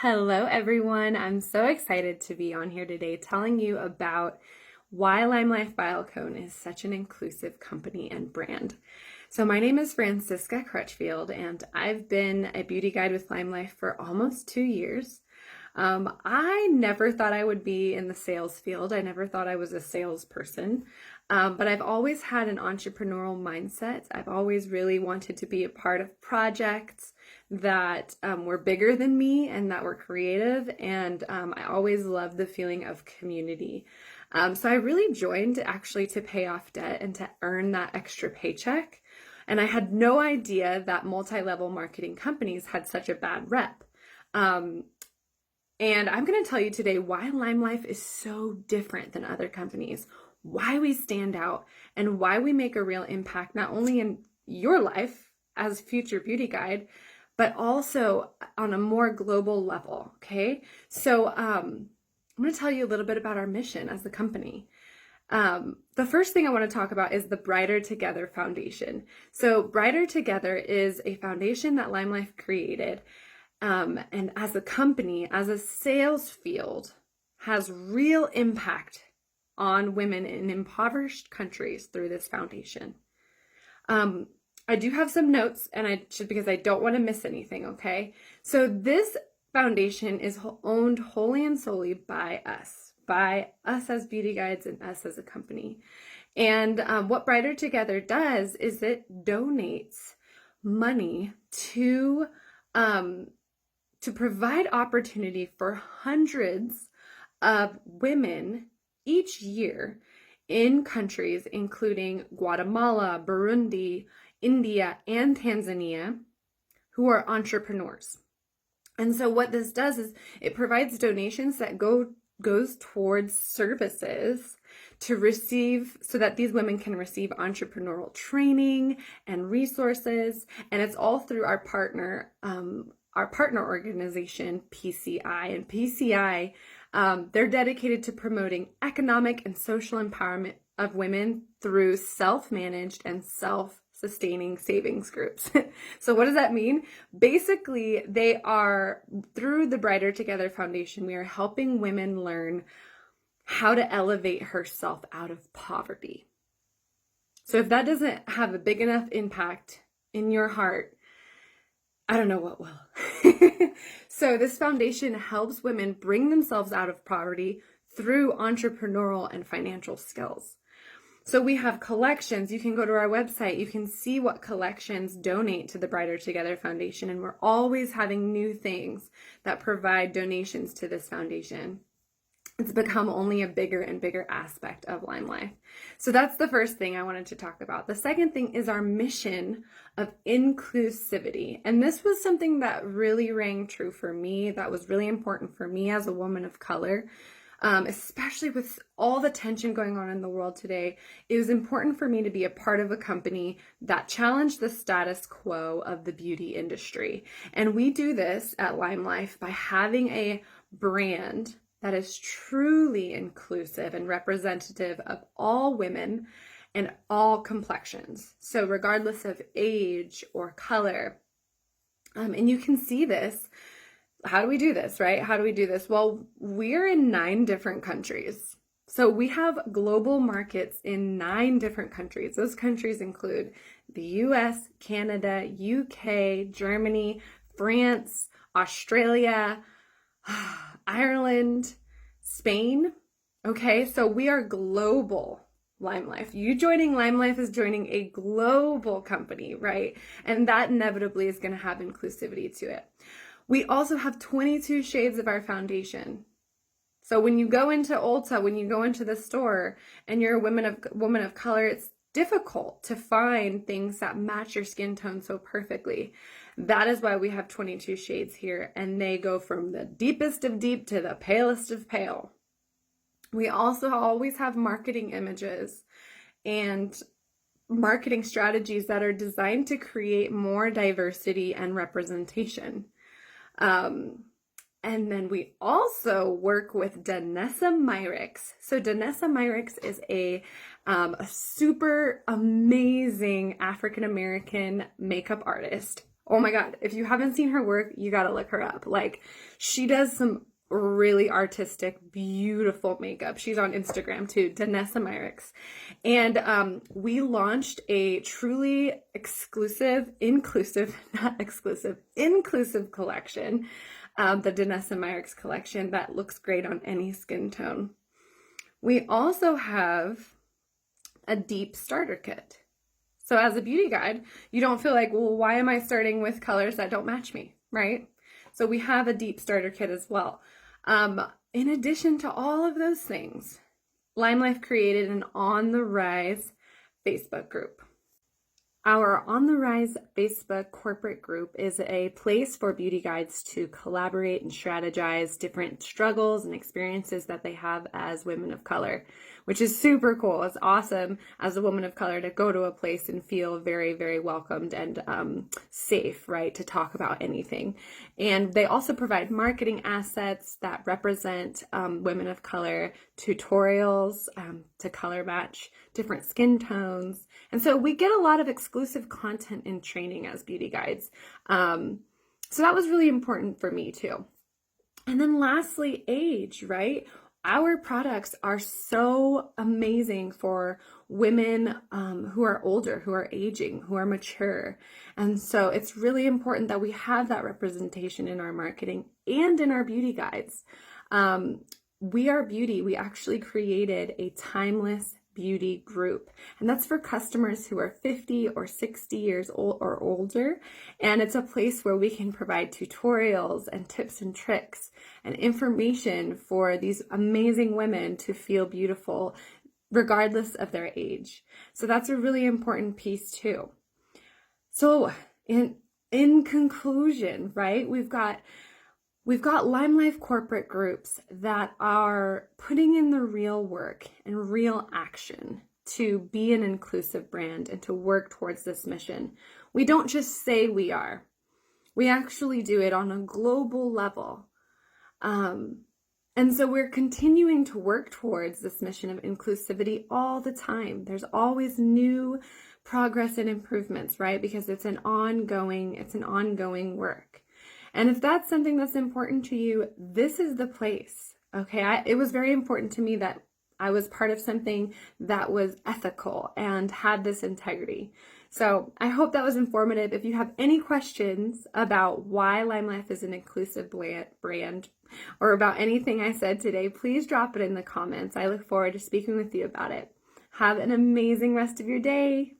Hello, everyone. I'm so excited to be on here today telling you about why LimeLife by Alcone is such an inclusive company and brand. So my name is Francisca Crutchfield, and I've been a beauty guide with LimeLife for almost 2 years. I never thought I would be in the sales field. I never thought I was a salesperson, but I've always had an entrepreneurial mindset. I've always really wanted to be a part of projects that were bigger than me and that were creative, and I always loved the feeling of community. So I really joined actually to pay off debt and to earn that extra paycheck. And I had no idea that multi-level marketing companies had such a bad rep. And I'm going to tell you today why LimeLife is so different than other companies, why we stand out, and why we make a real impact, not only in your life as future beauty guide, but also on a more global level, okay? So I'm going to tell you a little bit about our mission as a company. The first thing I want to talk about is the Brighter Together Foundation. So Brighter Together is a foundation that LimeLife created, and as a company, as a sales field, has real impact on women in impoverished countries through this foundation. I do have some notes, and because I don't want to miss anything, okay? So this foundation is owned wholly and solely by us as beauty guides and us as a company. And what Brighter Together does is it donates money to provide opportunity for hundreds of women each year in countries including Guatemala, Burundi, India, and Tanzania, who are entrepreneurs. And so what this does is it provides donations that goes towards services to receive, so that these women can receive entrepreneurial training and resources. And it's all through our partner organization, PCI. And PCI, they're dedicated to promoting economic and social empowerment of women through self-managed and self-sustaining savings groups. So what does that mean? Basically, they are, through the Brighter Together Foundation, we are helping women learn how to elevate herself out of poverty. So if that doesn't have a big enough impact in your heart, I don't know what will. So this foundation helps women bring themselves out of poverty through entrepreneurial and financial skills. So we have collections. You can go to our website. You can see what collections donate to the Brighter Together Foundation. And we're always having new things that provide donations to this foundation. It's become only a bigger and bigger aspect of LimeLife. So that's the first thing I wanted to talk about. The second thing is our mission of inclusivity. And this was something that really rang true for me, that was really important for me as a woman of color. Especially with all the tension going on in the world today, it was important for me to be a part of a company that challenged the status quo of the beauty industry. And we do this at LimeLife by having a brand that is truly inclusive and representative of all women and all complexions. So regardless of age or color. And you can see this. How do we do this, right? How do we do this? Well, we're in 9 different countries. So we have global markets in 9 different countries. Those countries include the US, Canada, UK, Germany, France, Australia, Ireland, Spain. Okay, so we are global. LimeLife. You joining LimeLife is joining a global company, right? And that inevitably is going to have inclusivity to it. We also have 22 shades of our foundation. So when you go into Ulta, when you go into the store and you're a woman of color, it's difficult to find things that match your skin tone so perfectly. That is why we have 22 shades here, and they go from the deepest of deep to the palest of pale. We also always have marketing images and marketing strategies that are designed to create more diversity and representation. And then we also work with Danessa Myricks. So Danessa Myricks is a super amazing African-American makeup artist. Oh my God, if you haven't seen her work, you gotta look her up. Like, she does some really artistic, beautiful makeup. She's on Instagram too, Danessa Myricks. And we launched a truly exclusive, inclusive, not exclusive, inclusive collection, the Danessa Myricks collection that looks great on any skin tone. We also have a deep starter kit. So as a beauty guide, you don't feel like, well, why am I starting with colors that don't match me, right? So we have a deep starter kit as well. In addition to all of those things, LimeLife created an On the Rise Facebook group. Our On the Rise Facebook corporate group is a place for beauty guides to collaborate and strategize different struggles and experiences that they have as women of color, which is super cool. It's awesome as a woman of color to go to a place and feel very, very welcomed and safe, right, to talk about anything. And they also provide marketing assets that represent women of color, tutorials to color match different skin tones. And so we get a lot of exclusive content and training as beauty guides. So that was really important for me too. And then lastly, age, right? Our products are so amazing for women who are older, who are aging, who are mature. And so it's really important that we have that representation in our marketing and in our beauty guides. We Are Beauty, we actually created a timeless beauty group, and that's for customers who are 50 or 60 years old or older. And it's a place where we can provide tutorials and tips and tricks and information for these amazing women to feel beautiful regardless of their age. So that's a really important piece too. So in conclusion, right, we've got LimeLife corporate groups that are putting in the real work and real action to be an inclusive brand and to work towards this mission. We don't just say we are. We actually do it on a global level. And so we're continuing to work towards this mission of inclusivity all the time. There's always new progress and improvements, right? Because it's an ongoing work. And if that's something that's important to you, this is the place, okay? It was very important to me that I was part of something that was ethical and had this integrity. So I hope that was informative. If you have any questions about why LimeLife is an inclusive brand or about anything I said today, please drop it in the comments. I look forward to speaking with you about it. Have an amazing rest of your day.